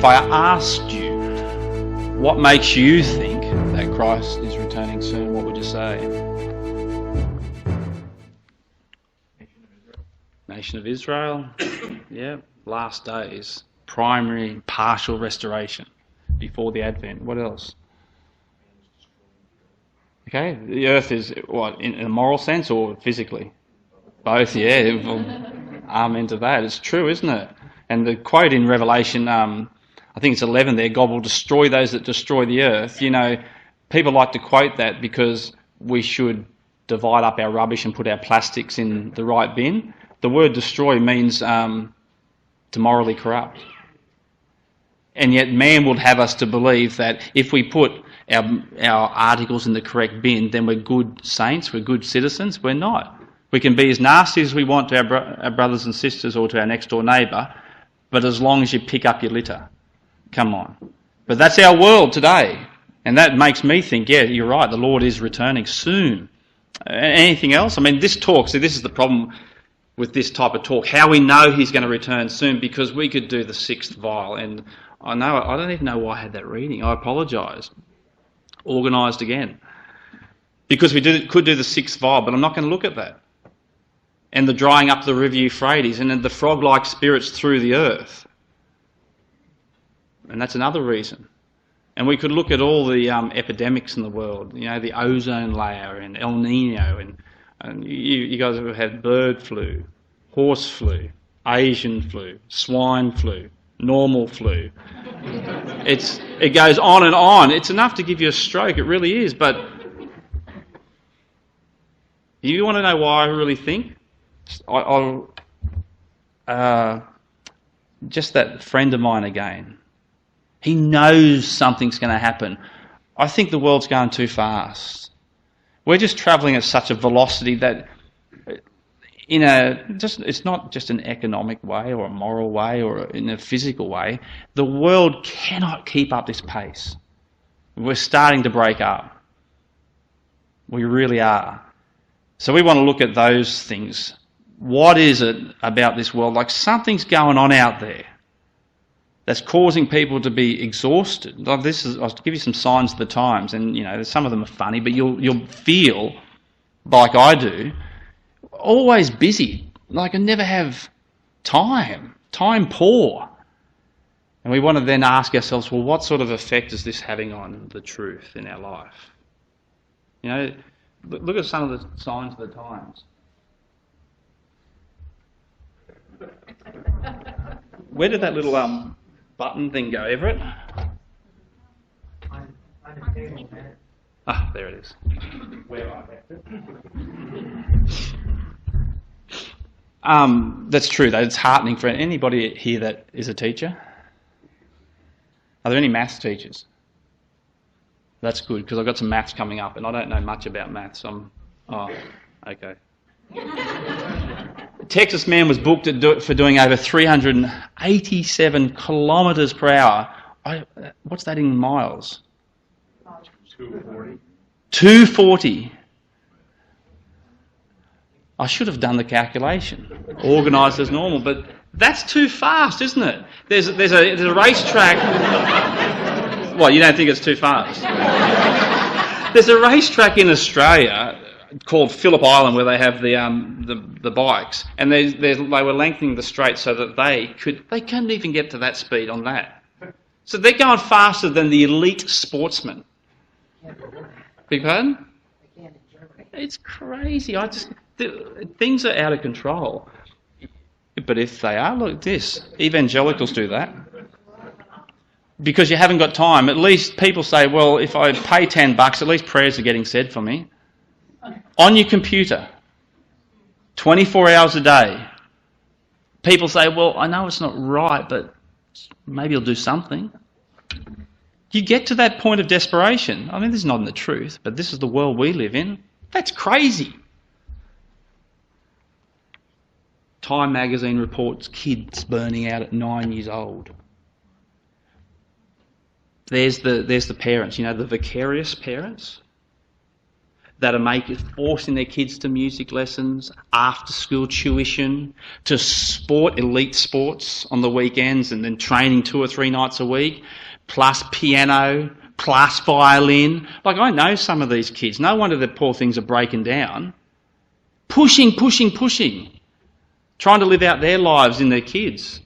If I asked you, what makes you think that Christ is returning soon, what would you say? Nation of Israel. Yeah. Last days. Primary, partial restoration before the Advent. What else? Okay, the earth is what, in a moral sense or physically? Both, yeah. Well, amen to that. It's true, isn't it? And the quote in Revelation, I think it's 11 there, God will destroy those that destroy the earth. You know, people like to quote that because we should divide up our rubbish and put our plastics in the right bin. The word destroy means to morally corrupt. And yet man would have us to believe that if we put our articles in the correct bin, then we're good saints, we're good citizens. We're not. We can be as nasty as we want to our brothers and sisters or to our next door neighbour, but as long as you pick up your litter. Come on. But that's our world today. And that makes me think, yeah, you're right, the Lord is returning soon. Anything else? I mean, this talk, see, this is the problem with this type of talk, how we know he's going to return soon, because we could do the sixth vial, and I don't even know why I had that reading. I apologise. Organised again. Because we could do the sixth vial, but I'm not going to look at that. And the drying up the river Euphrates, and then the frog-like spirits through the earth. And that's another reason. And we could look at all the epidemics in the world, you know, the ozone layer and El Nino, and you guys have had bird flu, horse flu, Asian flu, swine flu, normal flu. It goes on and on. It's enough to give you a stroke, it really is. But you want to know why I really think? Just that friend of mine again. He knows something's going to happen. I think the world's going too fast. We're just travelling at such a velocity that it's not just an economic way or a moral way or in a physical way. The world cannot keep up this pace. We're starting to break up. We really are. So we want to look at those things. What is it about this world? Like something's going on out there that's causing people to be exhausted. Like I'll give you some signs of the times, and you know, some of them are funny, but you'll feel like I do, always busy. Like I never have time poor. And we want to then ask ourselves, well, what sort of effect is this having on the truth in our life? You know, look at some of the signs of the times. Where did that little button thing go, Everett? Ah, there it is. Where I left it. That's true, though. It's heartening for anybody here that is a teacher. Are there any maths teachers? That's good, because I've got some maths coming up, and I don't know much about maths. Okay. A Texas man was booked for doing over 387 kilometres per hour. What's that in miles? 240. 240. I should have done the calculation, organised as normal, but that's too fast, isn't it? There's a racetrack. What, you don't think it's too fast? There's a racetrack in Australia called Phillip Island where they have the bikes, and they were lengthening the straight so that they couldn't even get to that speed on that. So they're going faster than the elite sportsmen. Beg your pardon? It's crazy. Things are out of control. But if they are, look at this. Evangelicals do that. Because you haven't got time. At least people say, well, if I pay $10, at least prayers are getting said for me. On your computer. 24 hours a day. People say, well, I know it's not right, but maybe you'll do something. You get to that point of desperation. I mean, this is not in the truth, but this is the world we live in. That's crazy. Time magazine reports kids burning out at 9 years old. There's the parents, you know, the vicarious parents. that are forcing their kids to music lessons, after-school tuition, to elite sports on the weekends and then training 2 or 3 nights a week, plus piano, plus violin. Like, I know some of these kids. No wonder the poor things are breaking down. Pushing, trying to live out their lives in their kids.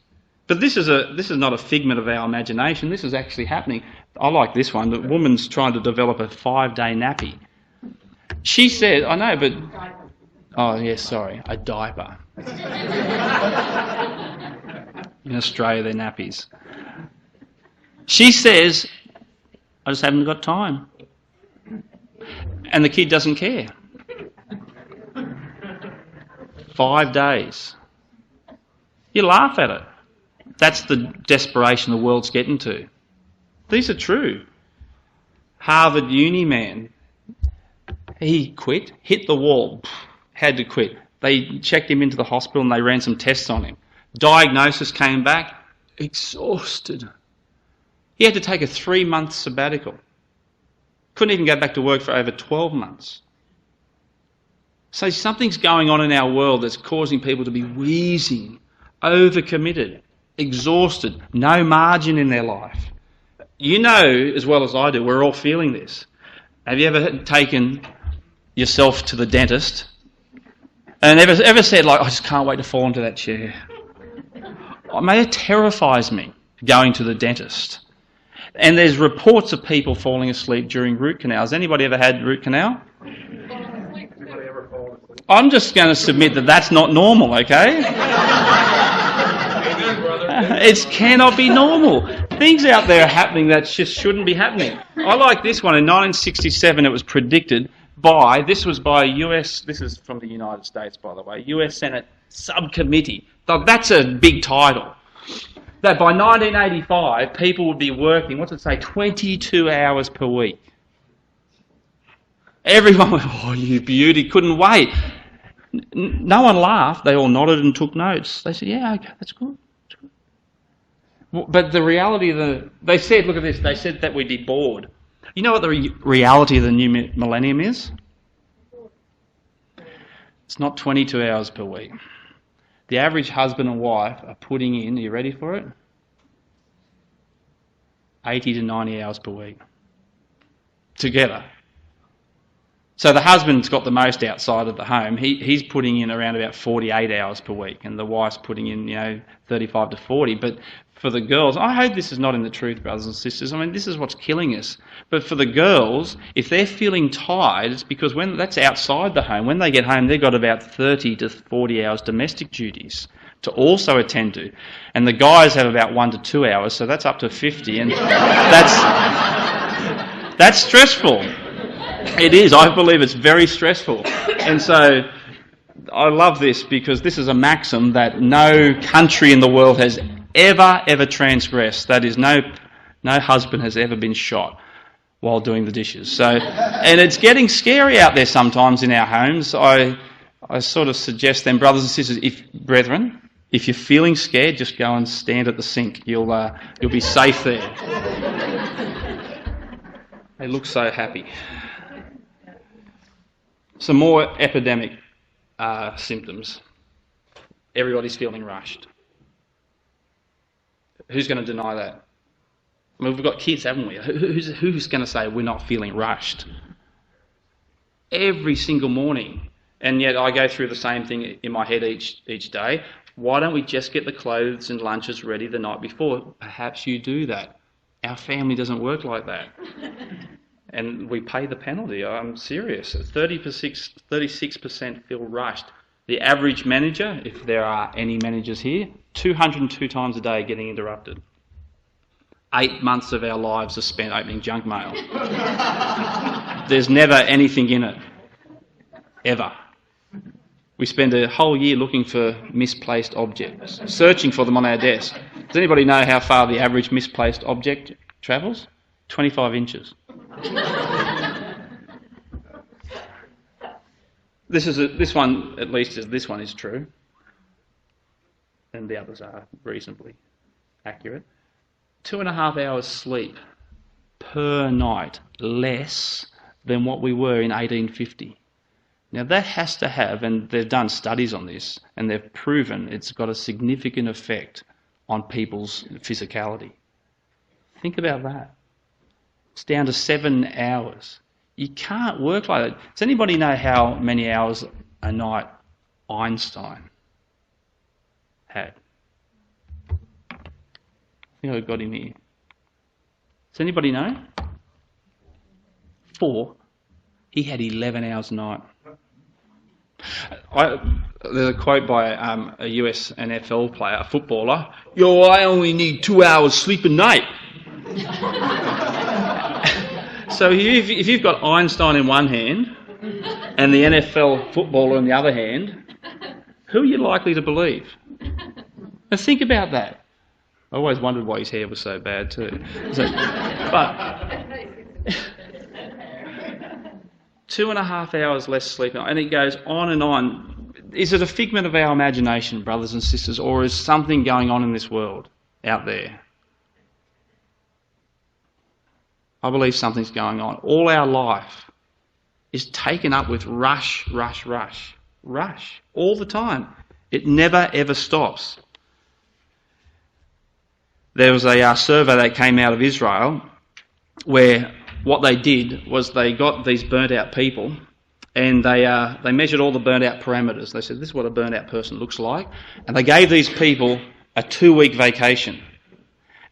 But this is not a figment of our imagination. This is actually happening. I like this one. The woman's trying to develop a 5-day nappy. She said, I know, but... Oh, yes, sorry, a diaper. In Australia, they're nappies. She says, I just haven't got time. And the kid doesn't care. 5 days. You laugh at it. That's the desperation the world's getting to. These are true. Harvard uni man, he quit, hit the wall, had to quit. They checked him into the hospital and they ran some tests on him. Diagnosis came back, exhausted. He had to take a 3-month sabbatical. Couldn't even go back to work for over 12 months. So something's going on in our world that's causing people to be wheezing, overcommitted, exhausted, no margin in their life. You know as well as I do, we're all feeling this. Have you ever taken yourself to the dentist and ever said, like, I just can't wait to fall into that chair? Oh, mate, it terrifies me, going to the dentist. And there's reports of people falling asleep during root canals. Anybody ever had root canal? I'm just going to submit that that's not normal, okay? It cannot be normal. Things out there are happening that just shouldn't be happening. I like this one. In 1967, it was predicted this was by US, this is from the United States, by the way, US Senate subcommittee. That's a big title. That by 1985, people would be working, 22 hours per week. Everyone went, oh, you beauty, couldn't wait. No one laughed. They all nodded and took notes. They said, yeah, okay, that's good. But the reality they said, look at this, they said that we'd be bored. You know what the reality of the new millennium is? It's not 22 hours per week. The average husband and wife are putting in, are you ready for it? 80 to 90 hours per week. Together. So the husband's got the most outside of the home. He's putting in around about 48 hours per week, and the wife's putting in, 35 to 40. But for the girls, I hope this is not in the truth, brothers and sisters. I mean, this is what's killing us. But for the girls, if they're feeling tired, it's because when that's outside the home. When they get home, they've got about 30 to 40 hours domestic duties to also attend to. And the guys have about 1 to 2 hours, so that's up to 50. And that's stressful. It is. I believe it's very stressful. And so I love this because this is a maxim that no country in the world has ever transgressed. That is, no husband has ever been shot while doing the dishes. So, and it's getting scary out there sometimes in our homes. I sort of suggest then, brothers and sisters, brethren, if you're feeling scared, just go and stand at the sink. You'll be safe there. They look so happy. Some more epidemic symptoms. Everybody's feeling rushed. Who's going to deny that? I mean, we've got kids, haven't we? Who's going to say we're not feeling rushed? Every single morning. And yet I go through the same thing in my head each day. Why don't we just get the clothes and lunches ready the night before? Perhaps you do that. Our family doesn't work like that. And we pay the penalty. I'm serious. 36% feel rushed. The average manager, if there are any managers here, 202 times a day getting interrupted. 8 months of our lives are spent opening junk mail. There's never anything in it. Ever. We spend a whole year looking for misplaced objects, searching for them on our desk. Does anybody know how far the average misplaced object travels? 25 inches. This one is true, and the others are reasonably accurate. 2.5 hours sleep per night less than what we were in 1850. Now that has to have, and they've done studies on this, and they've proven it's got a significant effect on people's physicality. Think about that. It's down to 7 hours. You can't work like that. Does anybody know how many hours a night Einstein had? I think I've got him here. Does anybody know? 4. He had 11 hours a night. There's a quote by a US NFL player, a footballer. I only need 2 hours sleep a night. So if you've got Einstein in one hand and the NFL footballer in the other hand, who are you likely to believe? Now think about that. I always wondered why his hair was so bad too. But 2.5 hours less sleep, and it goes on and on. Is it a figment of our imagination, brothers and sisters, or is something going on in this world out there? I believe something's going on. All our life is taken up with rush, all the time. It never ever stops. There was a survey that came out of Israel where what they did was they got these burnt out people and they measured all the burnt out parameters. They said, this is what a burnt out person looks like. And they gave these people a 2-week vacation.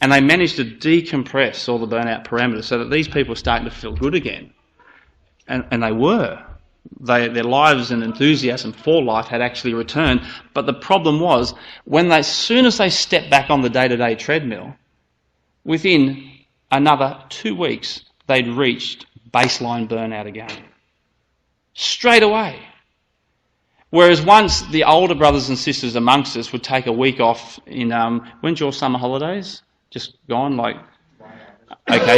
And they managed to decompress all the burnt out parameters so that these people were starting to feel good again. And they were. Their lives and enthusiasm for life had actually returned. But the problem was, as soon as they stepped back on the day-to-day treadmill, within another 2 weeks, they'd reached baseline burnout again. Straight away. Whereas once the older brothers and sisters amongst us would take a week off in, when's your summer holidays? Just gone,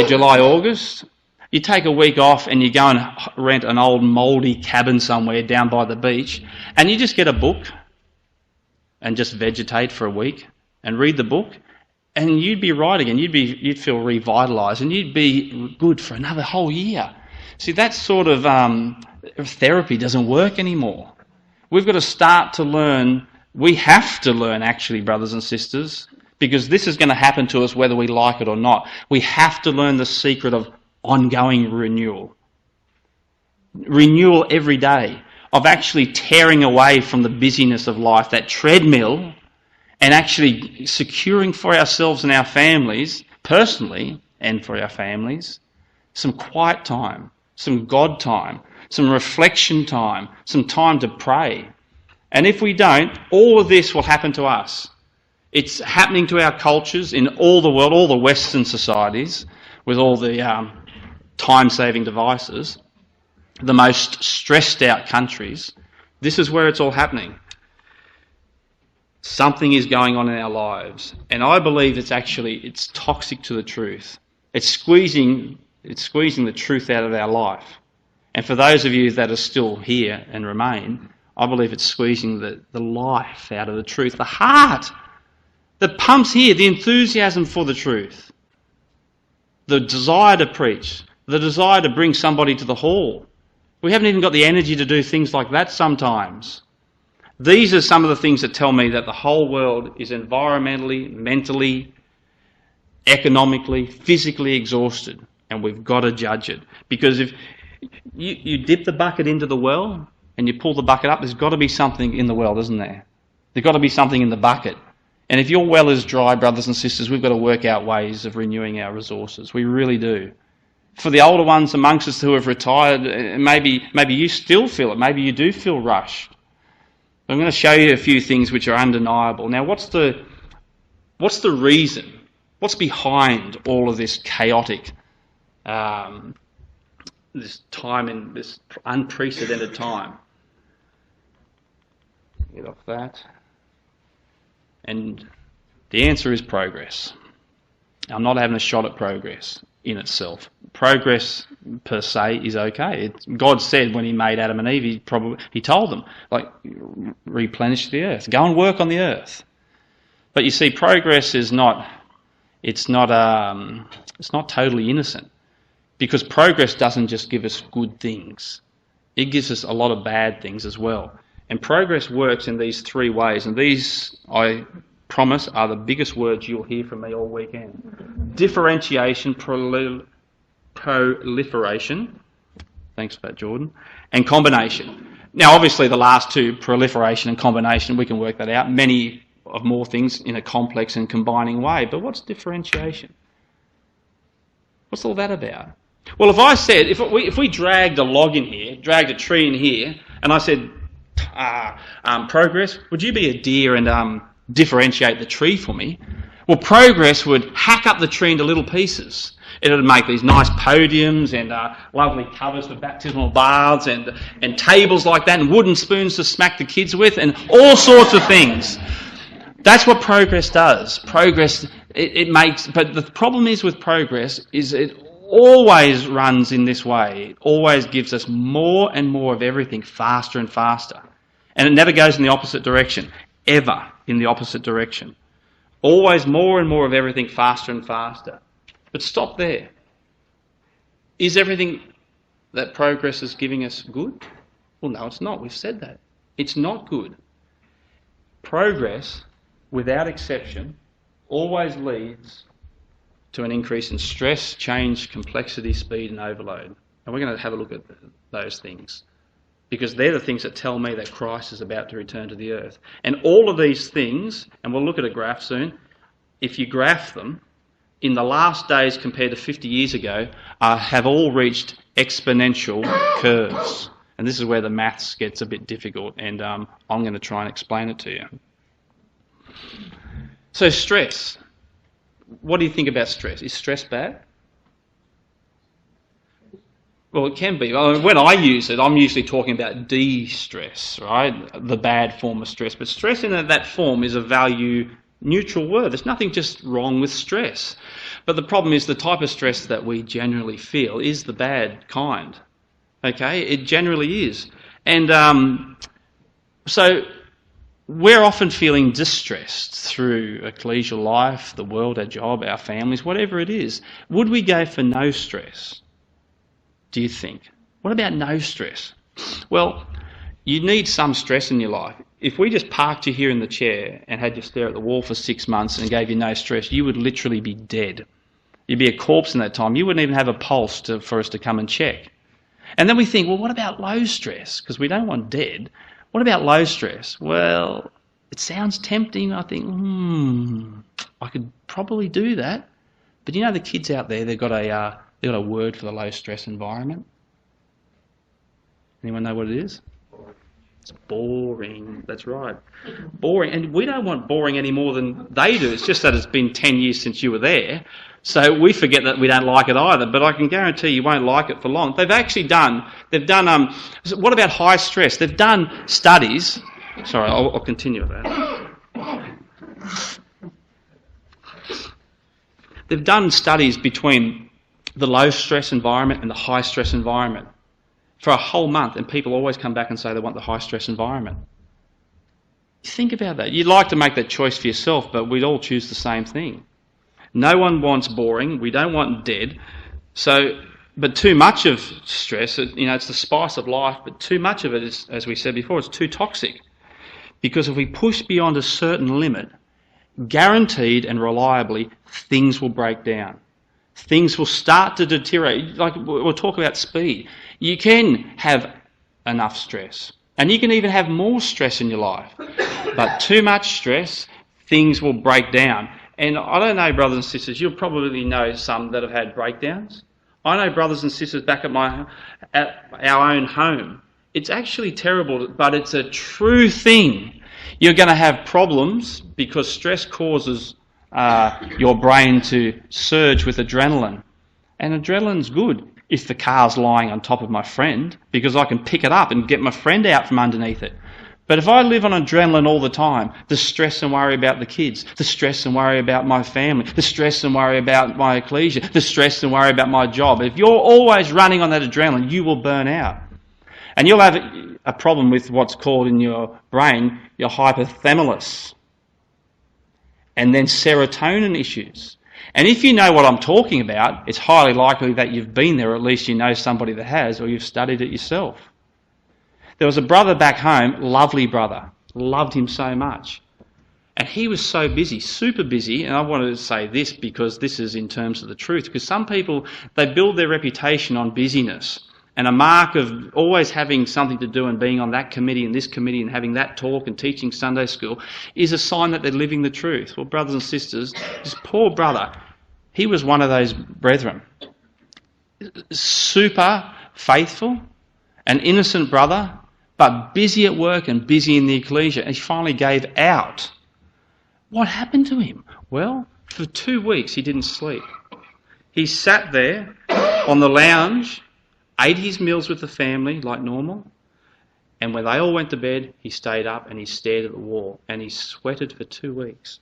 July, August. You take a week off and you go and rent an old mouldy cabin somewhere down by the beach and you just get a book and just vegetate for a week and read the book and you'd be right again. You'd feel revitalised and you'd be good for another whole year. See, that sort of therapy doesn't work anymore. We've got to start to learn. We have to learn, actually, brothers and sisters, because this is going to happen to us whether we like it or not. We have to learn the secret of ongoing renewal. Renewal every day, of actually tearing away from the busyness of life, that treadmill, and actually securing for ourselves and our families, personally and for our families, some quiet time, some God time, some reflection time, some time to pray. And if we don't, all of this will happen to us. It's happening to our cultures in all the world, all the Western societies, with all the time-saving devices, the most stressed-out countries. This is where it's all happening. Something is going on in our lives, and I believe it's toxic to the truth. It's squeezing the truth out of our life. And for those of you that are still here and remain, I believe it's squeezing the life out of the truth, the heart that pumps here, the enthusiasm for the truth, the desire to preach, the desire to bring somebody to the hall. We haven't even got the energy to do things like that sometimes. These are some of the things that tell me that the whole world is environmentally, mentally, economically, physically exhausted, and we've got to judge it. Because if you dip the bucket into the well and you pull the bucket up, there's got to be something in the well, isn't there? There's got to be something in the bucket. And if your well is dry, brothers and sisters, we've got to work out ways of renewing our resources. We really do. For the older ones amongst us who have retired, maybe you still feel it. Maybe you do feel rushed. I'm going to show you a few things which are undeniable. Now, what's the reason? What's behind all of this chaotic, this time in this unprecedented time? Get off that. And the answer is progress. I'm not having a shot at progress in itself. Progress per se is okay. God said when he made Adam and Eve, he told them, replenish the earth, go and work on the earth. But you see, progress is not totally innocent. Because progress doesn't just give us good things. It gives us a lot of bad things as well. And progress works in these three ways. And these, I promise, are the biggest words you'll hear from me all weekend. Differentiation, proliferation. Thanks for that, Jordan. And combination. Now, obviously, the last two, proliferation and combination, we can work that out. Many of more things in a complex and combining way. But what's differentiation? What's all that about? Well, if I said, if we dragged a log in here, dragged a tree in here, and I said, progress, would you be a deer and differentiate the tree for me? Well, progress would hack up the tree into little pieces. It would make these nice podiums and lovely covers for baptismal baths and tables like that and wooden spoons to smack the kids with and all sorts of things. That's what progress does. Progress, it makes... But the problem is with progress is it always runs in this way. It always gives us more and more of everything faster and faster. And it never goes in the opposite direction. Ever in the opposite direction. Always more and more of everything faster and faster. But stop there. Is everything that progress is giving us good? Well, no, it's not. We've said that. It's not good. Progress, without exception, always leads to an increase in stress, change, complexity, speed and overload. And we're going to have a look at those things. Because they're the things that tell me that Christ is about to return to the earth. And all of these things, and we'll look at a graph soon, if you graph them, in the last days compared to 50 years ago, have all reached exponential curves. And this is where the maths gets a bit difficult, and I'm going to try and explain it to you. So stress. What do you think about stress? Is stress bad? Well, it can be. When I use it, I'm usually talking about de-stress, right? The bad form of stress. But stress in that form is a value-neutral word. There's nothing just wrong with stress. But the problem is the type of stress that we generally feel is the bad kind. Okay? It generally is. And so we're often feeling distressed through ecclesial life, the world, our job, our families, whatever it is. Would we go for no stress? Do you think? What about no stress? Well, you need some stress in your life. If we just parked you here in the chair and had you stare at the wall for 6 months and gave you no stress, you would literally be dead. You'd be a corpse in that time. You wouldn't even have a pulse for us to come and check. And then we think, well, what about low stress? Because we don't want dead. What about low stress? Well, it sounds tempting. I think, I could probably do that. But you know the kids out there, they've got a word for the low stress environment. Anyone know what it is? It's boring. That's right. Boring. And we don't want boring any more than they do. It's just that it's been 10 years since you were there. So we forget that we don't like it either. But I can guarantee you won't like it for long. They've done, what about high stress? They've done studies. Sorry, I'll continue with that. They've done studies between the low stress environment and the high stress environment for a whole month, and people always come back and say they want the high stress environment. Think about that. You'd like to make that choice for yourself, but we'd all choose the same thing. No one wants boring. We don't want dead. But too much of stress, it's the spice of life, but too much of it is, as we said before, it's too toxic. Because if we push beyond a certain limit, guaranteed and reliably, things will break down. Things will start to deteriorate. Like we'll talk about speed. You can have enough stress. And you can even have more stress in your life. But too much stress, things will break down. And I don't know, brothers and sisters, you'll probably know some that have had breakdowns. I know brothers and sisters back at our own home. It's actually terrible, but it's a true thing. You're going to have problems because stress causes your brain to surge with adrenaline. And adrenaline's good if the car's lying on top of my friend, because I can pick it up and get my friend out from underneath it. But if I live on adrenaline all the time, the stress and worry about the kids, the stress and worry about my family, the stress and worry about my ecclesia, the stress and worry about my job, if you're always running on that adrenaline, you will burn out. And you'll have a problem with what's called in your brain your hypothalamus. And then serotonin issues. And if you know what I'm talking about, it's highly likely that you've been there, or at least you know somebody that has, or you've studied it yourself. There was a brother back home, lovely brother, loved him so much. And he was so busy, super busy, and I wanted to say this because this is in terms of the truth, because some people, they build their reputation on busyness, and a mark of always having something to do and being on that committee and this committee and having that talk and teaching Sunday school is a sign that they're living the truth. Well, brothers and sisters, this poor brother, he was one of those brethren. Super faithful, an innocent brother, but busy at work and busy in the ecclesia, and he finally gave out. What happened to him? Well, for 2 weeks he didn't sleep. He sat there on the lounge, ate his meals with the family like normal, and when they all went to bed, he stayed up and he stared at the wall and he sweated for 2 weeks.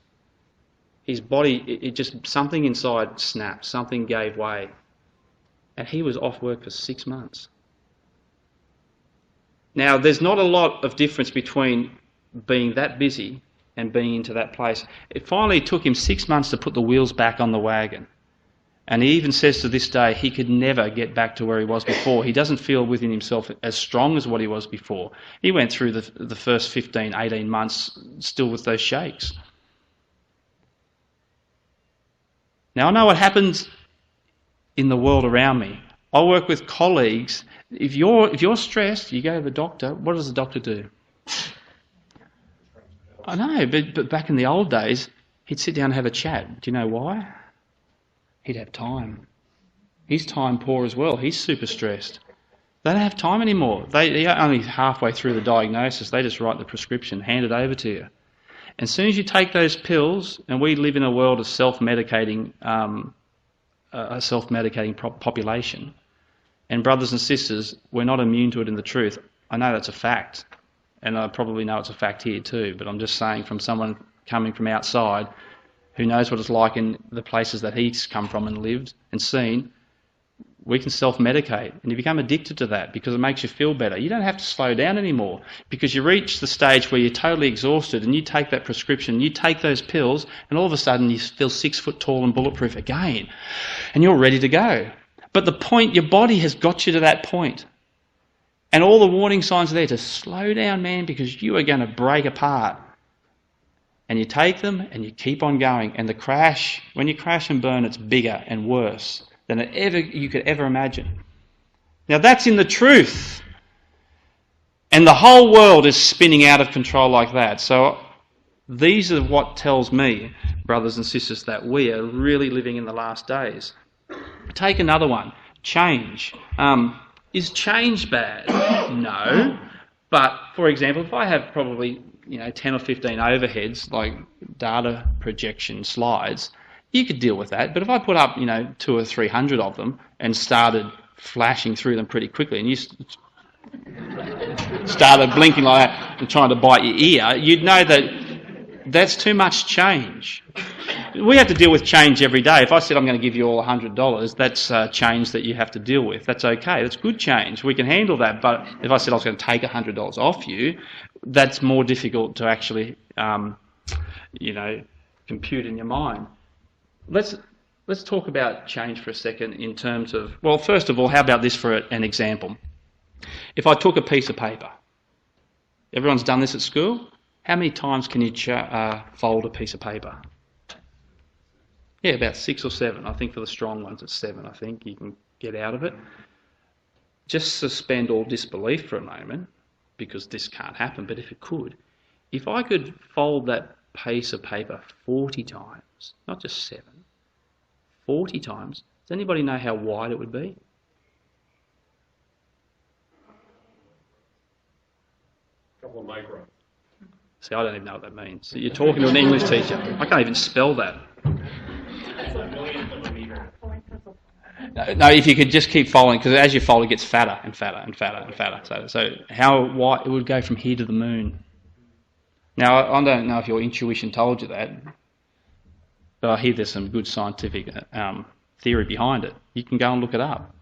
His body, it just, something inside snapped, something gave way. And he was off work for 6 months. Now, there's not a lot of difference between being that busy and being into that place. It finally took him 6 months to put the wheels back on the wagon. And he even says to this day he could never get back to where he was before. He doesn't feel within himself as strong as what he was before. He went through the first 15, 18 months still with those shakes. Now, I know what happens in the world around me. I work with colleagues. If you're stressed, you go to the doctor. What does the doctor do? I know, but back in the old days, he'd sit down and have a chat. Do you know why? He'd have time. He's time poor as well. He's super stressed. They don't have time anymore. They're only halfway through the diagnosis. They just write the prescription, hand it over to you. And as soon as you take those pills, and we live in a world of self-medicating, a self-medicating population, and brothers and sisters, we're not immune to it in the truth. I know that's a fact, and I probably know it's a fact here too, but I'm just saying from someone coming from outside who knows what it's like in the places that he's come from and lived and seen, we can self-medicate, and you become addicted to that because it makes you feel better. You don't have to slow down anymore because you reach the stage where you're totally exhausted and you take that prescription, you take those pills, and all of a sudden you feel 6 foot tall and bulletproof again, and you're ready to go. But the point, your body has got you to that point. And all the warning signs are there to slow down, man, because you are going to break apart. And you take them and you keep on going. And the crash, when you crash and burn, it's bigger and worse than you could ever imagine. Now that's in the truth. And the whole world is spinning out of control like that. So these are what tells me, brothers and sisters, that we are really living in the last days. Take another one. Change. Is change bad? No. But, for example, if I have probably 10 or 15 overheads, like data projection slides, you could deal with that. But if I put up, 200 or 300 of them and started flashing through them pretty quickly, and you started blinking like that and trying to bite your ear, you'd know that that's too much change. We have to deal with change every day. If I said I'm going to give you all $100, that's change that you have to deal with. That's okay. That's good change. We can handle that. But if I said I was going to take $100 off you, that's more difficult to actually, compute in your mind. Let's talk about change for a second in terms of, well, first of all, how about this for an example? If I took a piece of paper, everyone's done this at school. How many times can you fold a piece of paper? Yeah, about 6 or 7. I think for the strong ones it's 7, I think you can get out of it. Just suspend all disbelief for a moment, because this can't happen, but if it could, if I could fold that piece of paper 40 times, not just 7, 40 times, does anybody know how wide it would be? A couple of microns. See, I don't even know what that means. So you're talking to an English teacher. I can't even spell that. No, if you could just keep folding, because as you fold it gets fatter and fatter and fatter and fatter. So how wide it would go from here to the moon. Now, I don't know if your intuition told you that, but I hear there's some good scientific theory behind it. You can go and look it up.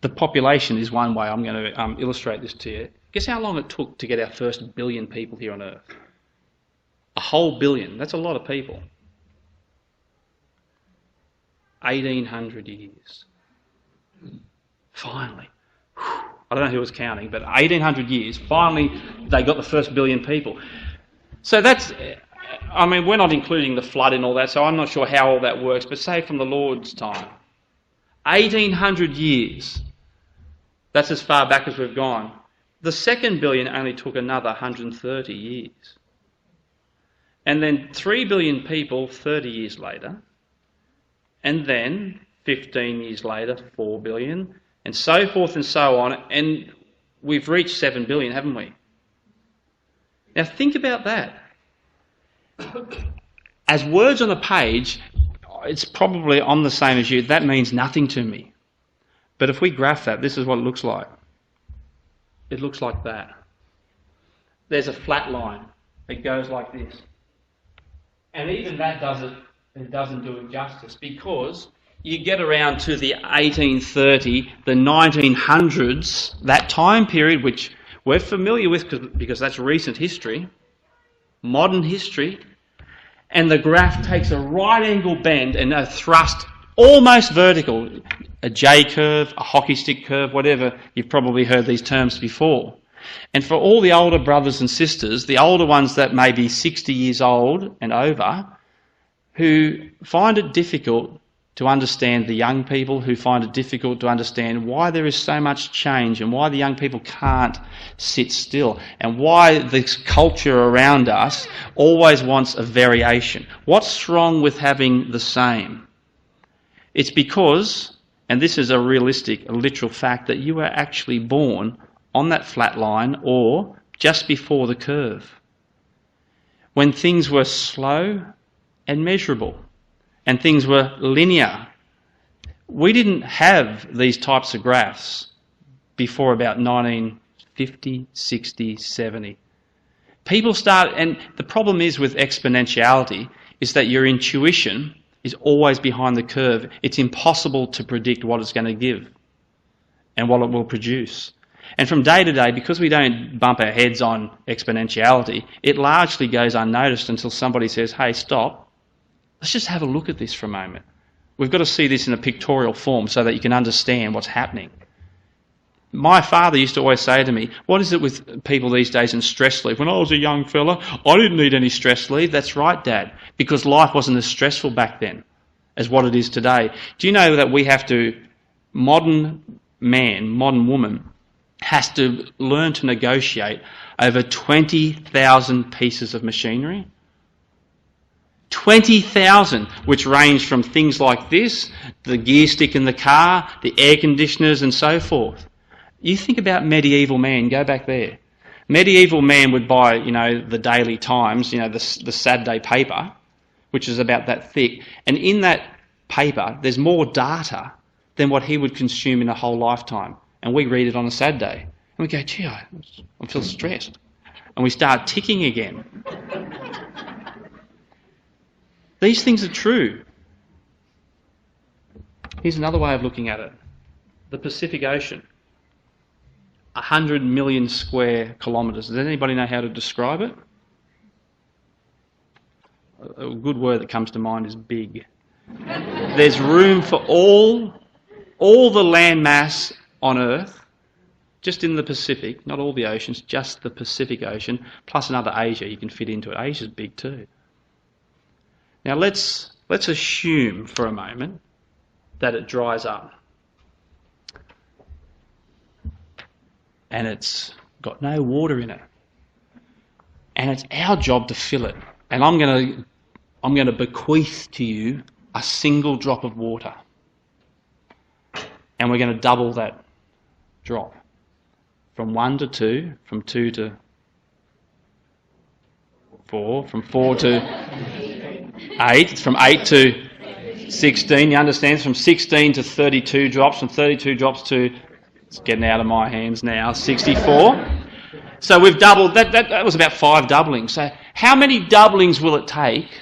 The population is one way I'm going to illustrate this to you. Guess how long it took to get our first billion people here on Earth? A whole billion. That's a lot of people. 1,800 years. Finally. I don't know who was counting, but 1,800 years, finally they got the first billion people. So that's, I mean, we're not including the flood and all that, so I'm not sure how all that works, but say from the Lord's time. 1,800 years. That's as far back as we've gone. The second billion only took another 130 years. And then 3 billion people 30 years later. And then 15 years later, 4 billion. And so forth and so on. And we've reached 7 billion, haven't we? Now think about that. As words on a page, it's probably I'm the same as you. That means nothing to me. But if we graph that, this is what it looks like. It looks like that. There's a flat line. It goes like this. And even that doesn't do it justice, because you get around to the 1830, the 1900s, that time period which we're familiar with because that's recent history, modern history, and the graph takes a right angle bend and a thrust almost vertical, a J curve, a hockey stick curve, whatever. You've probably heard these terms before. And for all the older brothers and sisters, the older ones that may be 60 years old and over, who find it difficult to understand the young people, who find it difficult to understand why there is so much change and why the young people can't sit still and why this culture around us always wants a variation. What's wrong with having the same? It's because, and this is a realistic, a literal fact, that you were actually born on that flat line or just before the curve, when things were slow and measurable and things were linear. We didn't have these types of graphs before about 1950, 60, 70. People start, and the problem is with exponentiality is that your intuition is always behind the curve. It's impossible to predict what it's going to give and what it will produce. And from day to day, because we don't bump our heads on exponentiality, it largely goes unnoticed until somebody says, hey, stop, let's just have a look at this for a moment. We've got to see this in a pictorial form so that you can understand what's happening. My father used to always say to me, what is it with people these days in stress leave? When I was a young fella, I didn't need any stress leave. That's right, Dad, because life wasn't as stressful back then as what it is today. Do you know that we have to, modern man, modern woman, has to learn to negotiate over 20,000 pieces of machinery? 20,000, which range from things like this, the gear stick in the car, the air conditioners and so forth. You think about medieval man, go back there. Medieval man would buy, the Daily Times, the Saturday paper, which is about that thick, and in that paper there's more data than what he would consume in a whole lifetime. And we read it on a Saturday. And we go, gee, I feel stressed. And we start ticking again. These things are true. Here's another way of looking at it. The Pacific Ocean. 100 million square kilometres. Does anybody know how to describe it? A good word that comes to mind is big. There's room for all the land mass on Earth, just in the Pacific, not all the oceans, just the Pacific Ocean, plus another Asia you can fit into it. Asia's big too. Now let's assume for a moment that it dries up and it's got no water in it, and it's our job to fill it. And I'm going to bequeath to you a single drop of water, and we're going to double that drop from 1 to 2, from 2 to 4, from 4 to 8, it's from 8 to 16, you understand? It's from 16 to 32 drops, from 32 drops to, it's getting out of my hands now, 64. So we've doubled, that was about 5 doublings. So how many doublings will it take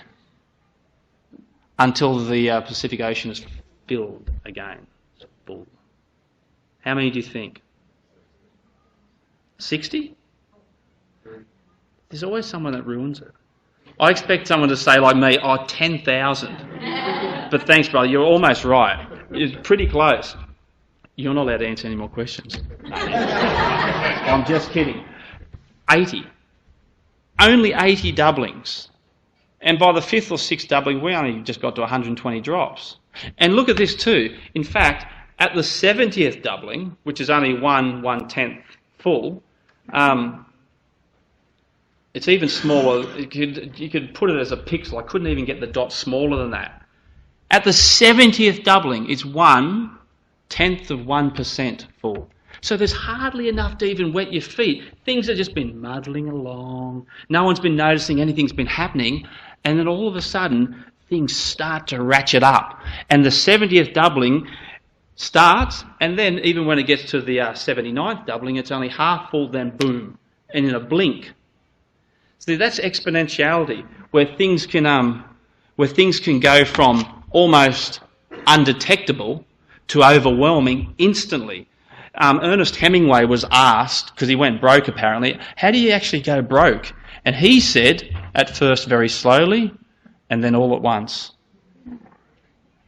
until the Pacific Ocean is filled again? It's full. How many do you think? 60? There's always someone that ruins it. I expect someone to say like me, 10,000. But But thanks, brother. You're almost right. It's pretty close. You're not allowed to answer any more questions. No. I'm just kidding. 80. Only 80 doublings. And by the 5th or 6th doubling, we only just got to 120 drops. And look at this too. In fact, at the 70th doubling, which is only 1/10 full, it's even smaller. You could put it as a pixel. I couldn't even get the dot smaller than that. At the 70th doubling, it's 1/10 of 1% full. So there's hardly enough to even wet your feet. Things have just been muddling along. No one's been noticing anything's been happening. And then all of a sudden, things start to ratchet up. And the 70th doubling starts, and then even when it gets to the 79th doubling, it's only half full, then boom. And in a blink. See, that's exponentiality, where things can go from almost undetectable to overwhelming instantly. Ernest Hemingway was asked, because he went broke apparently, how do you actually go broke? And he said, at first very slowly, and then all at once.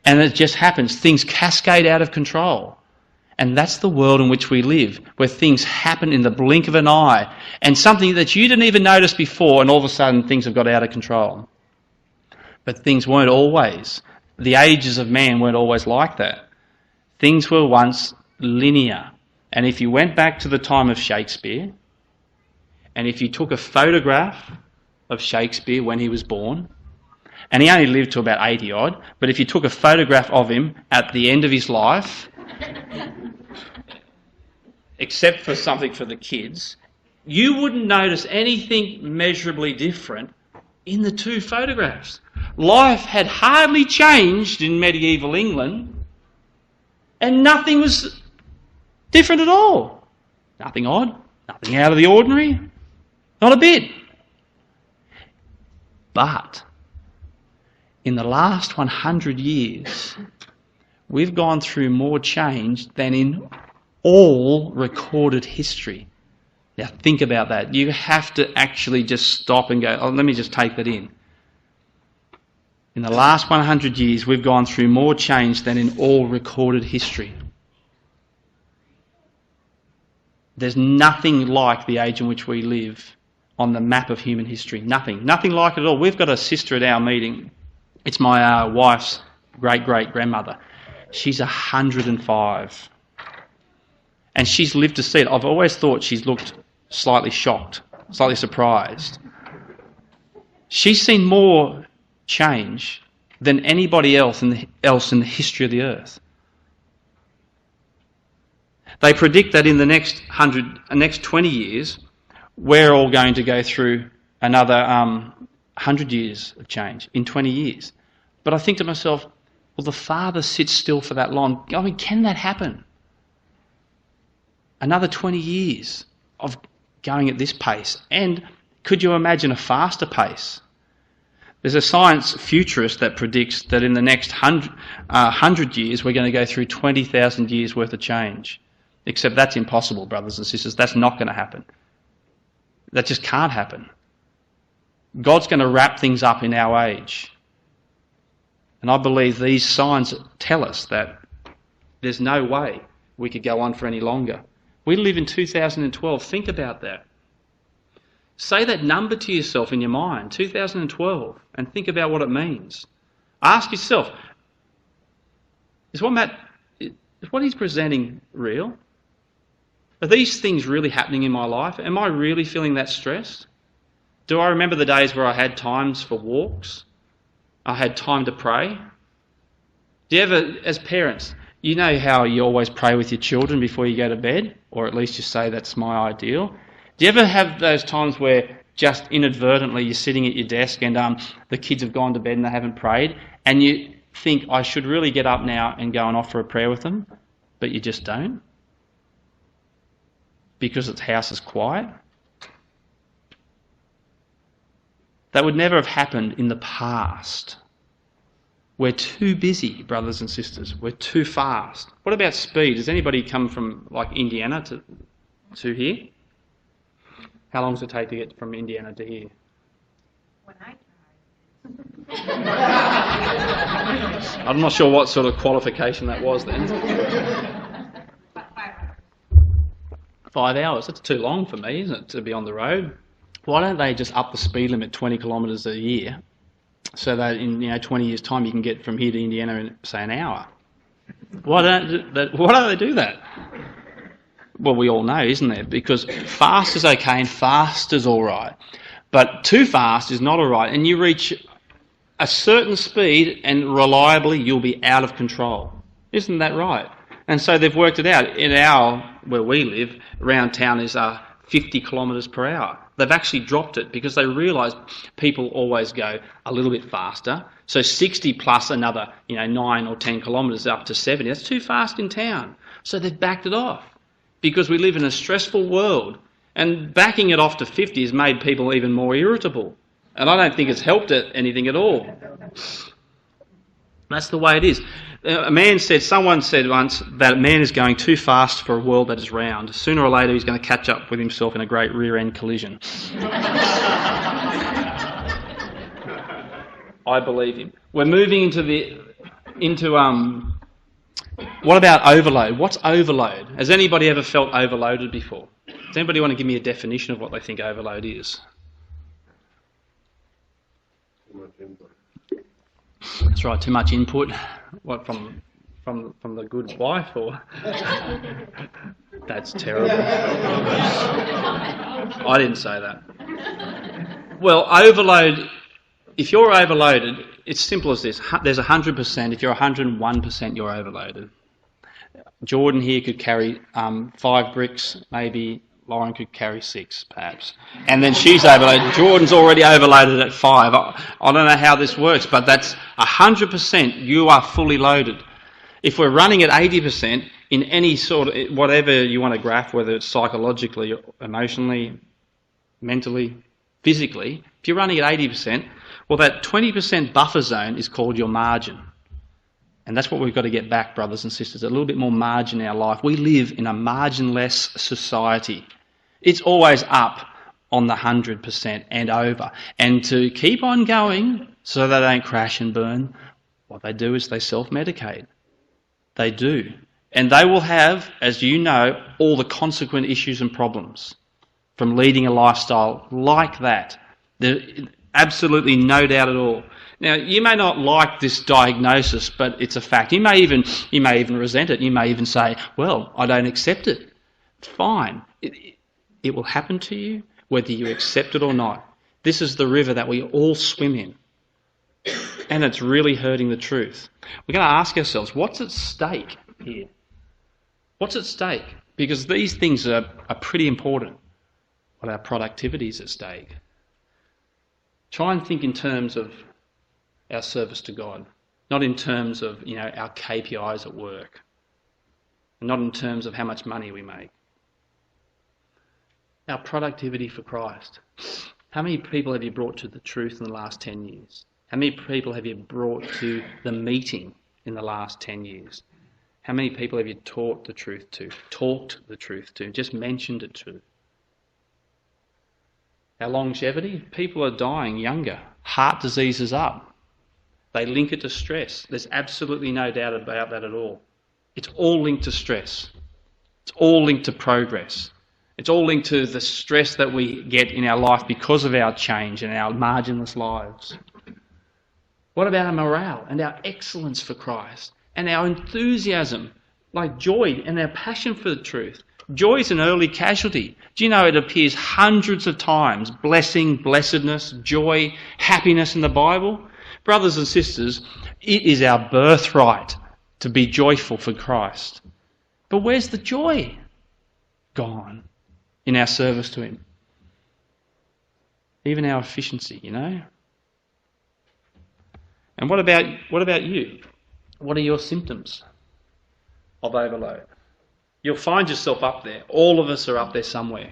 And it just happens. Things cascade out of control. And that's the world in which we live, where things happen in the blink of an eye, and something that you didn't even notice before, and all of a sudden things have got out of control. But things weren't always. The ages of man weren't always like that. Things were once linear. And if you went back to the time of Shakespeare, and if you took a photograph of Shakespeare when he was born, and he only lived to about 80 odd, but if you took a photograph of him at the end of his life, except for something for the kids, you wouldn't notice anything measurably different in the two photographs. Life had hardly changed in medieval England, and nothing was different at all. Nothing odd, nothing out of the ordinary, not a bit. But in the last 100 years, we've gone through more change than in all recorded history. Now think about that. You have to actually just stop and go, let me just take that in. In the last 100 years, we've gone through more change than in all recorded history. There's nothing like the age in which we live on the map of human history. Nothing. Nothing like it at all. We've got a sister at our meeting. It's my wife's great-great-grandmother. She's 105. And she's lived to see it. I've always thought she's looked slightly shocked, slightly surprised. She's seen more change than anybody else in the history of the earth. They predict that in the next 20 years, we're all going to go through another 100 years of change in 20 years. But I think to myself, well, the Father sits still for that long. I mean, can that happen? Another 20 years of going at this pace. And could you imagine a faster pace? There's a science futurist that predicts that in the next 100 years, we're going to go through 20,000 years worth of change. Except that's impossible, brothers and sisters. That's not going to happen. That just can't happen. God's going to wrap things up in our age. And I believe these signs tell us that there's no way we could go on for any longer. We live in 2012. Think about that. Say that number to yourself in your mind, 2012, and think about what it means. Ask yourself, is what he's presenting real? Are these things really happening in my life? Am I really feeling that stressed? Do I remember the days where I had times for walks? I had time to pray? Do you ever, as parents, you know how you always pray with your children before you go to bed? Or at least you say that's my ideal. Do you ever have those times where just inadvertently you're sitting at your desk and the kids have gone to bed and they haven't prayed, and you think, I should really get up now and go and offer a prayer with them, but you just don't? Because the house is quiet? That would never have happened in the past. We're too busy, brothers and sisters. We're too fast. What about speed? Does anybody come from like Indiana to here? How long does it take to get from Indiana to here? When I drive, I'm not sure what sort of qualification that was then. 5 hours, that's too long for me, isn't it, to be on the road? Why don't they just up the speed limit 20 kilometres a year so that in 20 years' time you can get from here to Indiana in, say, an hour? Why don't they do that? Well, we all know, isn't there? Because fast is okay and fast is all right. But too fast is not all right. And you reach a certain speed and reliably you'll be out of control. Isn't that right? And so they've worked it out. In where we live, around town is 50 kilometres per hour. They've actually dropped it because they realise people always go a little bit faster. So 60 plus another 9 or 10 kilometres up to 70. That's too fast in town. So they've backed it off because we live in a stressful world. And backing it off to 50 has made people even more irritable. And I don't think it's helped anything at all. That's the way it is. Someone said once that a man is going too fast for a world that is round. Sooner or later he's going to catch up with himself in a great rear-end collision. I believe him. We're moving into what about overload? What's overload? Has anybody ever felt overloaded before? Does anybody want to give me a definition of what they think overload is? Too much input. That's right, too much input. What, from the good wife, or? That's terrible. I didn't say that. Well, overload, if you're overloaded, it's simple as this. There's 100%. If you're 101%, you're overloaded. Jordan here could carry 5 bricks, maybe Lauren could carry 6, perhaps. And then she's overloaded. Jordan's already overloaded at 5. I don't know how this works, but that's 100%. You are fully loaded. If we're running at 80% in any sort of, whatever you want to graph, whether it's psychologically, emotionally, mentally, physically, if you're running at 80%, well, that 20% buffer zone is called your margin. And that's what we've got to get back, brothers and sisters, a little bit more margin in our life. We live in a marginless society. It's always up on the 100% and over. And to keep on going so they don't crash and burn, what they do is they self-medicate. They do. And they will have, as you know, all the consequent issues and problems from leading a lifestyle like that. There's absolutely no doubt at all. Now, you may not like this diagnosis, but it's a fact. You may even resent it. You may even say, well, I don't accept it. Fine. It will happen to you whether you accept it or not. This is the river that we all swim in. And it's really hurting the truth. We're going to ask ourselves, what's at stake here? What's at stake? Because these things are pretty important. What our productivity is at stake. Try and think in terms of our service to God, not in terms of our KPIs at work, and not in terms of how much money we make. Our productivity for Christ. How many people have you brought to the truth in the last 10 years? How many people have you brought to the meeting in the last 10 years? How many people have you taught the truth to, talked the truth to, just mentioned it to? Our longevity, people are dying younger. Heart disease is up. They link it to stress. There's absolutely no doubt about that at all. It's all linked to stress. It's all linked to progress. It's all linked to the stress that we get in our life because of our change and our marginless lives. What about our morale and our excellence for Christ and our enthusiasm, like joy and our passion for the truth? Joy is an early casualty. Do you know it appears hundreds of times? Blessing, blessedness, joy, happiness in the Bible. Brothers and sisters, it is our birthright to be joyful for Christ. But where's the joy? Gone in our service to Him. Even our efficiency, And what about you? What are your symptoms of overload? You'll find yourself up there. All of us are up there somewhere.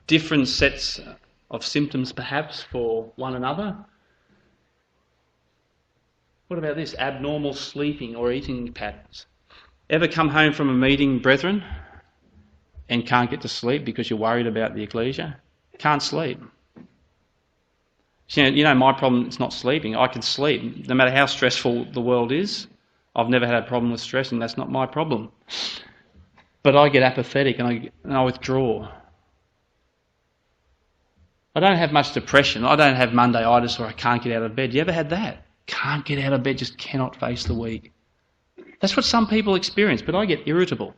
Different sets of symptoms perhaps for one another. What about this? Abnormal sleeping or eating patterns. Ever come home from a meeting, brethren, and can't get to sleep because you're worried about the ecclesia? Can't sleep. You know, my problem is not sleeping. I can sleep. No matter how stressful the world is, I've never had a problem with stress, and that's not my problem. But I get apathetic and I withdraw. I don't have much depression. I don't have Mondayitis or I can't get out of bed. You ever had that? Can't get out of bed, just cannot face the week. That's what some people experience, but I get irritable.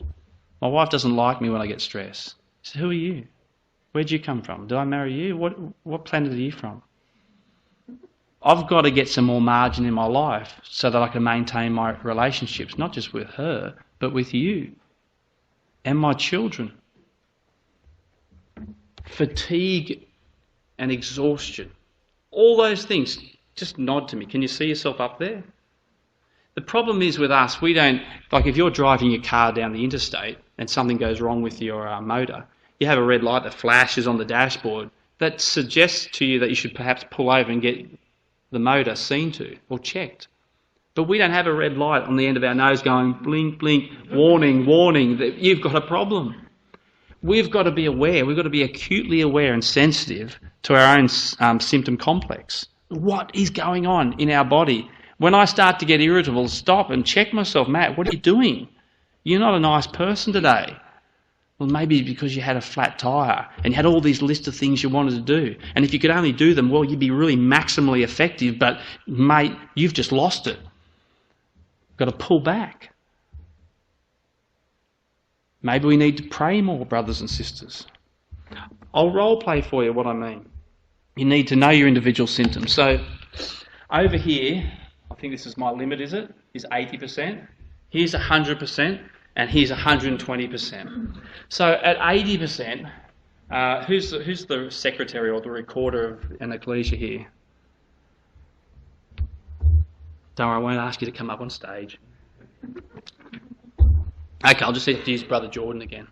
My wife doesn't like me when I get stressed. She says, who are you? Where'd you come from? Did I marry you? What planet are you from? I've got to get some more margin in my life so that I can maintain my relationships, not just with her, but with you and my children. Fatigue and exhaustion. All those things. Just nod to me. Can you see yourself up there? The problem is with us, we don't, like if you're driving your car down the interstate and something goes wrong with your motor, you have a red light that flashes on the dashboard that suggests to you that you should perhaps pull over and get the motor seen to or checked. But we don't have a red light on the end of our nose going blink, blink, warning, warning, that you've got a problem. We've got to be aware. We've got to be acutely aware and sensitive to our own symptom complex. What is going on in our body? When I start to get irritable, stop and check myself. Matt, what are you doing? You're not a nice person today. Well, maybe because you had a flat tyre and you had all these list of things you wanted to do. And if you could only do them, well, you'd be really maximally effective. But, mate, you've just lost it. Got to pull back. Maybe we need to pray more, brothers and sisters. I'll role play for you what I mean. You need to know your individual symptoms. So over here, I think this is my limit, is 80%. Here's 100%, and here's 120%. So at 80%, who's the secretary or the recorder of an ecclesia here? Don't worry, I won't ask you to come up on stage. Okay, I'll just introduce Brother Jordan again.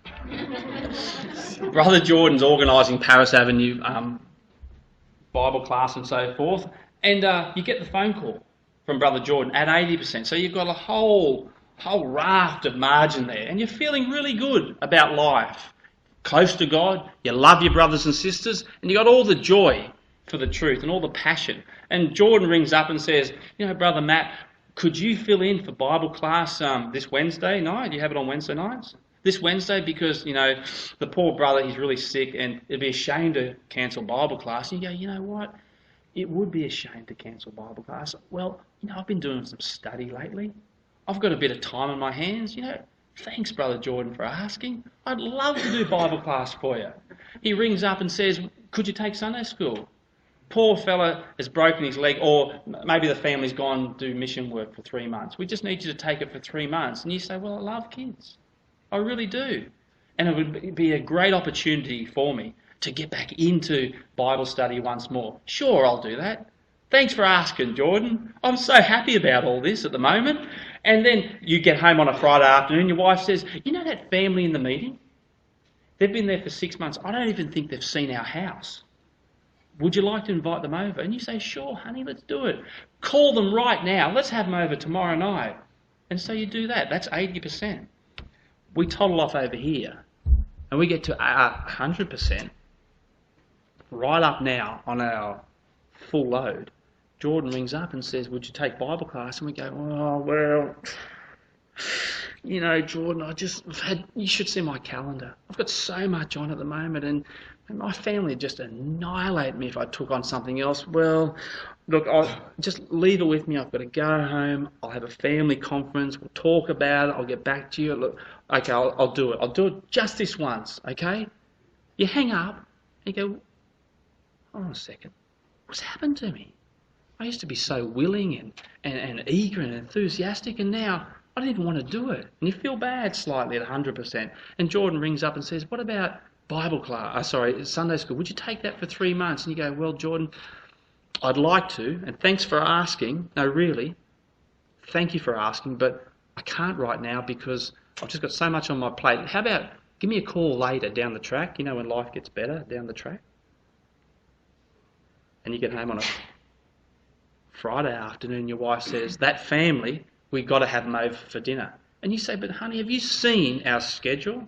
Brother Jordan's organising Paris Avenue Bible class and so forth, and you get the phone call from Brother Jordan at 80%. So you've got a whole raft of margin there, and you're feeling really good about life. Close to God, you love your brothers and sisters, and you got all the joy for the truth and all the passion. And Jordan rings up and says, you know, Brother Matt, could you fill in for Bible class this Wednesday night? You have it on Wednesday nights? This Wednesday, because, you know, the poor brother, he's really sick and it'd be a shame to cancel Bible class. And you go, you know what? It would be a shame to cancel Bible class. Well, you know, I've been doing some study lately. I've got a bit of time on my hands. You know, thanks, Brother Jordan, for asking. I'd love to do Bible class for you. He rings up and says, could you take Sunday school? Poor fella has broken his leg, or maybe the family's gone to do mission work for 3 months. We just need you to take it for 3 months. And you say, well, I love kids. I really do. And it would be a great opportunity for me to get back into Bible study once more. Sure, I'll do that. Thanks for asking, Jordan. I'm so happy about all this at the moment. And then you get home on a Friday afternoon, your wife says, you know that family in the meeting? They've been there for 6 months. I don't even think they've seen our house. Would you like to invite them over? And you say, sure, honey, let's do it. Call them right now. Let's have them over tomorrow night. And so you do that. That's 80%. We toddle off over here and we get to 100%. Right up now on our full load, Jordan rings up and says, would you take Bible class? And we go, oh, well, you know, Jordan, you should see my calendar. I've got so much on at the moment and my family would just annihilate me if I took on something else. Well, look, I'll just leave it with me. I've got to go home. I'll have a family conference. We'll talk about it. I'll get back to you. Look, okay, I'll do it. I'll do it just this once, okay? You hang up and you go, hold on a second. What's happened to me? I used to be so willing and eager and enthusiastic, and now I don't even want to do it. And you feel bad slightly at 100%. And Jordan rings up and says, what about Bible class, Sunday school, would you take that for 3 months? And you go, well, Jordan, I'd like to, and thanks for asking. No, really, thank you for asking, but I can't right now because I've just got so much on my plate. How about give me a call later down the track, you know, when life gets better down the track? And you get home on a Friday afternoon, your wife says, that family, we've got to have them over for dinner. And you say, but honey, have you seen our schedule?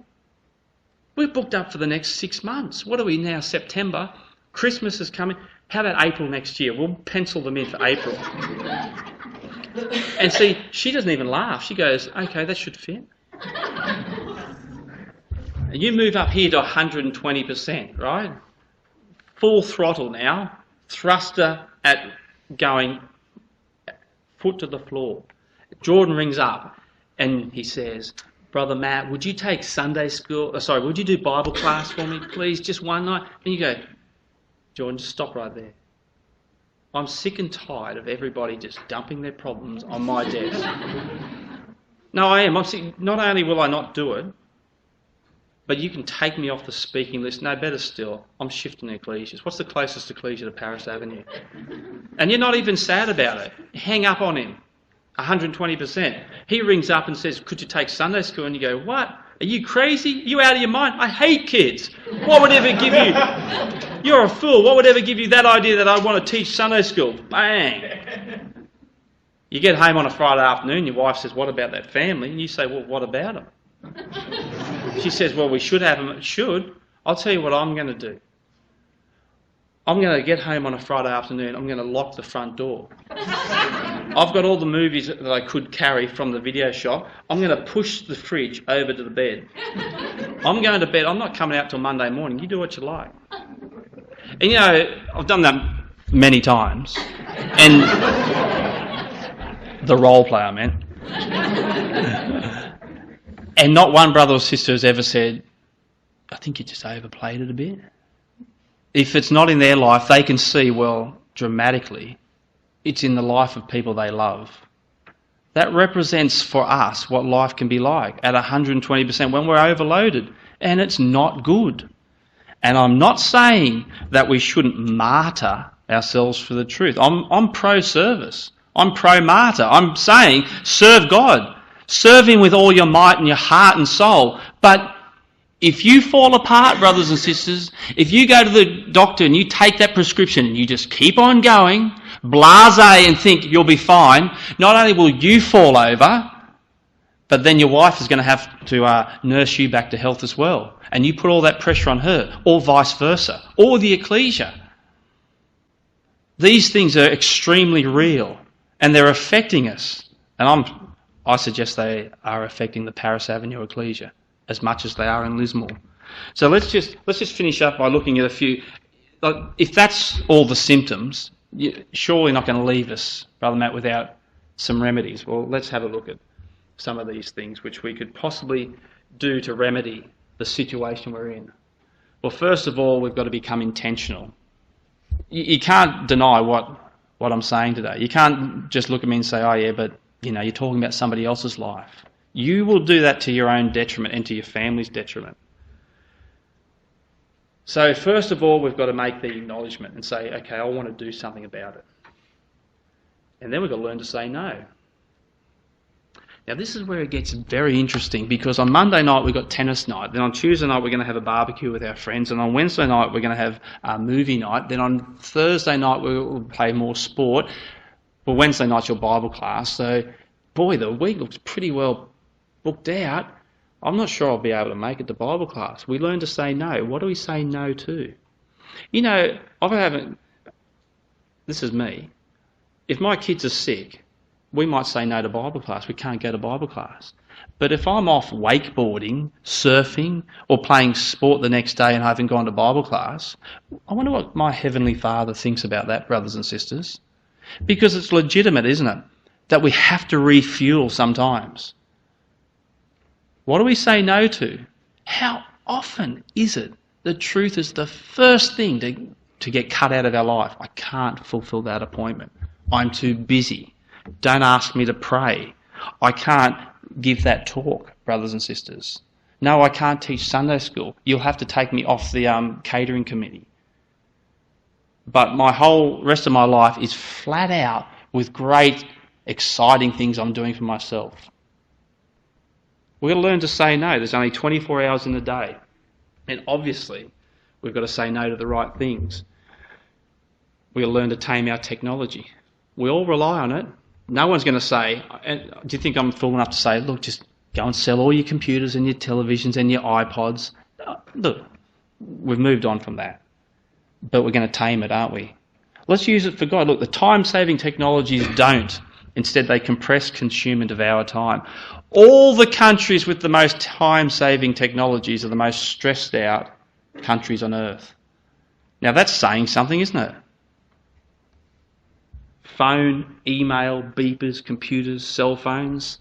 We're booked up for the next 6 months. What are we now, September? Christmas is coming. How about April next year? We'll pencil them in for April. And see, she doesn't even laugh. She goes, okay, that should fit. And you move up here to 120%, right? Full throttle now. Thruster at going foot to the floor. Jordan rings up and he says, Brother Matt, would you take Sunday school, would you do Bible class for me, please, just one night? And you go, Jordan, just stop right there. I'm sick and tired of everybody just dumping their problems on my desk. No, I am. Not only will I not do it, but you can take me off the speaking list. No, better still, I'm shifting ecclesias. What's the closest ecclesia to Paris Avenue? And you're not even sad about it. Hang up on him. 120%. He rings up and says, could you take Sunday school? And you go, what? Are you crazy? You out of your mind? I hate kids. What would ever give you... You're a fool. What would ever give you that idea that I want to teach Sunday school? Bang. You get home on a Friday afternoon, your wife says, what about that family? And you say, well, what about them? She says, well, we should have them. Should. I'll tell you what I'm going to do. I'm going to get home on a Friday afternoon. I'm going to lock the front door. I've got all the movies that I could carry from the video shop. I'm going to push the fridge over to the bed. I'm going to bed. I'm not coming out till Monday morning. You do what you like. And you know, I've done that many times. And the role player, man. And not one brother or sister has ever said, I think you just overplayed it a bit. If it's not in their life, they can see, well, dramatically, it's in the life of people they love. That represents for us what life can be like at 120% when we're overloaded. And it's not good. And I'm not saying that we shouldn't martyr ourselves for the truth. I'm pro-service. I'm pro-martyr. I'm saying serve God. Serve Him with all your might and your heart and soul. But if you fall apart, brothers and sisters, if you go to the doctor and you take that prescription and you just keep on going, blasé, and think you'll be fine, not only will you fall over, but then your wife is going to have to nurse you back to health as well. And you put all that pressure on her, or vice versa, or the ecclesia. These things are extremely real, and they're affecting us. And I suggest they are affecting the Paris Avenue ecclesia as much as they are in Lismore. So let's just finish up by looking at a few. If that's all the symptoms, you're surely not going to leave us, Brother Matt, without some remedies. Well, let's have a look at some of these things which we could possibly do to remedy the situation we're in. Well, first of all, we've got to become intentional. You can't deny what I'm saying today. You can't just look at me and say, oh yeah, but you're talking about somebody else's life. You will do that to your own detriment and to your family's detriment. So first of all, we've got to make the acknowledgement and say, okay, I want to do something about it. And then we've got to learn to say no. Now this is where it gets very interesting, because on Monday night we've got tennis night, then on Tuesday night we're going to have a barbecue with our friends, and on Wednesday night we're going to have a movie night, then on Thursday night we'll play more sport. Well, Wednesday night's your Bible class, so boy, the week looks pretty well booked out. I'm not sure I'll be able to make it to Bible class. We learn to say no. What do we say no to? This is me. If my kids are sick, we might say no to Bible class. We can't go to Bible class. But if I'm off wakeboarding, surfing, or playing sport the next day and I haven't gone to Bible class, I wonder what my Heavenly Father thinks about that, brothers and sisters. Because it's legitimate, isn't it? That we have to refuel sometimes. What do we say no to? How often is it the truth is the first thing to get cut out of our life? I can't fulfill that appointment. I'm too busy. Don't ask me to pray. I can't give that talk, brothers and sisters. No, I can't teach Sunday school. You'll have to take me off the catering committee. But my whole rest of my life is flat out with great, exciting things I'm doing for myself. We've got to learn to say no. There's only 24 hours in the day. And obviously, we've got to say no to the right things. We've got to learn to tame our technology. We all rely on it. No one's going to say, and do you think I'm fool enough to say, look, just go and sell all your computers and your televisions and your iPods? Look, we've moved on from that. But we're going to tame it, aren't we? Let's use it for God. Look, the time-saving technologies don't. Instead, they compress, consume and devour time. All the countries with the most time-saving technologies are the most stressed out countries on earth. Now that's saying something, isn't it? Phone, email, beepers, computers, cell phones.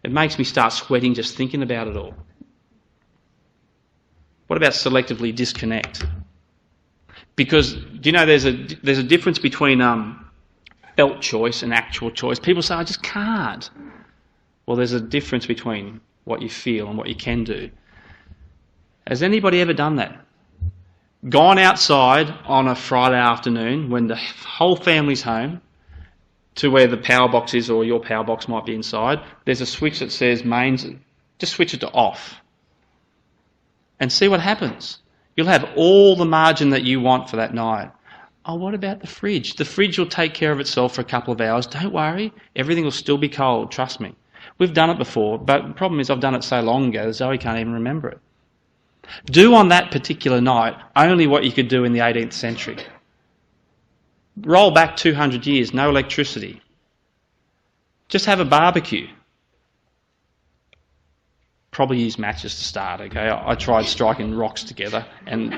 It makes me start sweating just thinking about it all. What about selectively disconnect? Because, do you know, there's a difference between felt choice and actual choice. People say, I just can't. Well, there's a difference between what you feel and what you can do. Has anybody ever done that? Gone outside on a Friday afternoon when the whole family's home to where the power box is, or your power box might be inside. There's a switch that says mains. Just switch it to off. And see what happens. You'll have all the margin that you want for that night. Oh, what about the fridge? The fridge will take care of itself for a couple of hours. Don't worry. Everything will still be cold. Trust me. We've done it before, but the problem is I've done it so long ago, Zoe can't even remember it. Do on that particular night only what you could do in the 18th century. Roll back 200 years, no electricity. Just have a barbecue. Probably use matches to start, okay? I tried striking rocks together and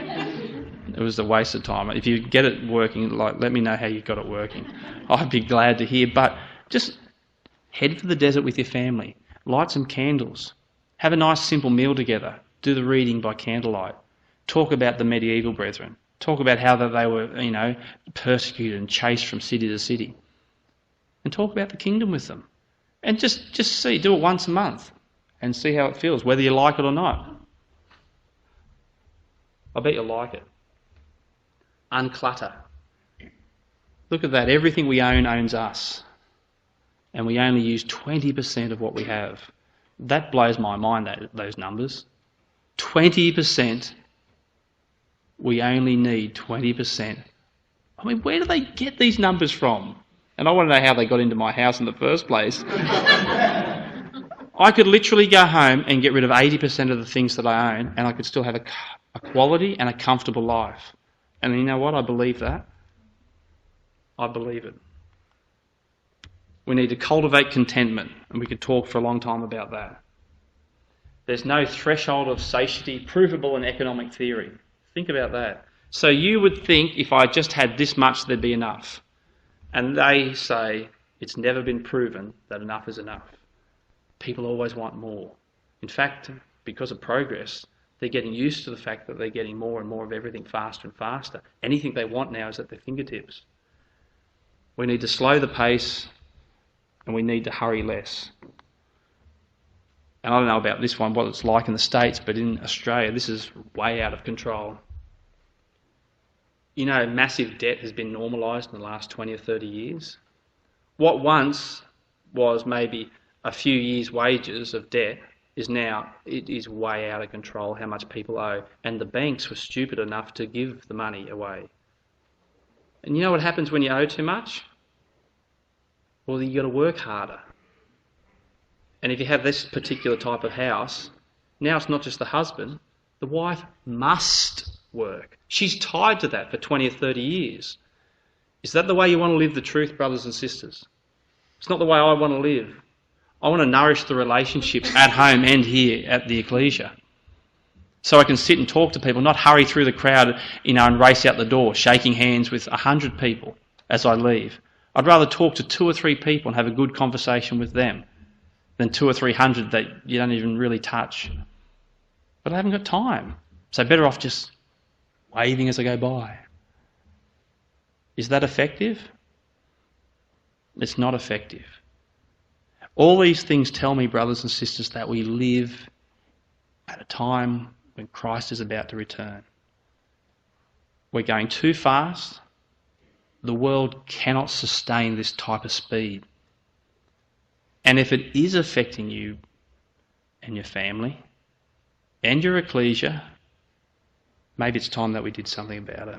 it was a waste of time. If you get it working, let me know how you got it working. I'd be glad to hear. But just head for the desert with your family. Light some candles. Have a nice simple meal together. Do the reading by candlelight. Talk about the medieval brethren. Talk about how they were, persecuted and chased from city to city. And talk about the kingdom with them. And just see, do it once a month and see how it feels, whether you like it or not. I bet you'll like it. Unclutter. Look at that. Everything we own owns us. And we only use 20% of what we have. That blows my mind, those numbers. 20%. We only need 20%. I mean, where do they get these numbers from? And I want to know how they got into my house in the first place. I could literally go home and get rid of 80% of the things that I own, and I could still have a quality and a comfortable life. And you know what? I believe that. I believe it. We need to cultivate contentment, and we could talk for a long time about that. There's no threshold of satiety provable in economic theory. Think about that. So you would think if I just had this much, there'd be enough. And they say it's never been proven that enough is enough. People always want more. In fact, because of progress, they're getting used to the fact that they're getting more and more of everything faster and faster. Anything they want now is at their fingertips. We need to slow the pace and we need to hurry less. And I don't know about this one, what it's like in the States, but in Australia, this is way out of control. You know, massive debt has been normalised in the last 20 or 30 years. What once was maybe a few years' wages of debt is now, it is way out of control how much people owe. And the banks were stupid enough to give the money away. And you know what happens when you owe too much? Well, you've got to work harder. And if you have this particular type of house, now it's not just the husband, the wife must work. She's tied to that for 20 or 30 years. Is that the way you want to live the truth, brothers and sisters? It's not the way I want to live. I want to nourish the relationships at home and here at the ecclesia. So I can sit and talk to people, not hurry through the crowd, and race out the door, shaking hands with 100 people as I leave. I'd rather talk to 2 or 3 people and have a good conversation with them than 200 or 300 that you don't even really touch. But I haven't got time. So better off just waving as I go by. Is that effective? It's not effective. All these things tell me, brothers and sisters, that we live at a time when Christ is about to return. We're going too fast. The world cannot sustain this type of speed. And if it is affecting you and your family and your ecclesia, maybe it's time that we did something about it.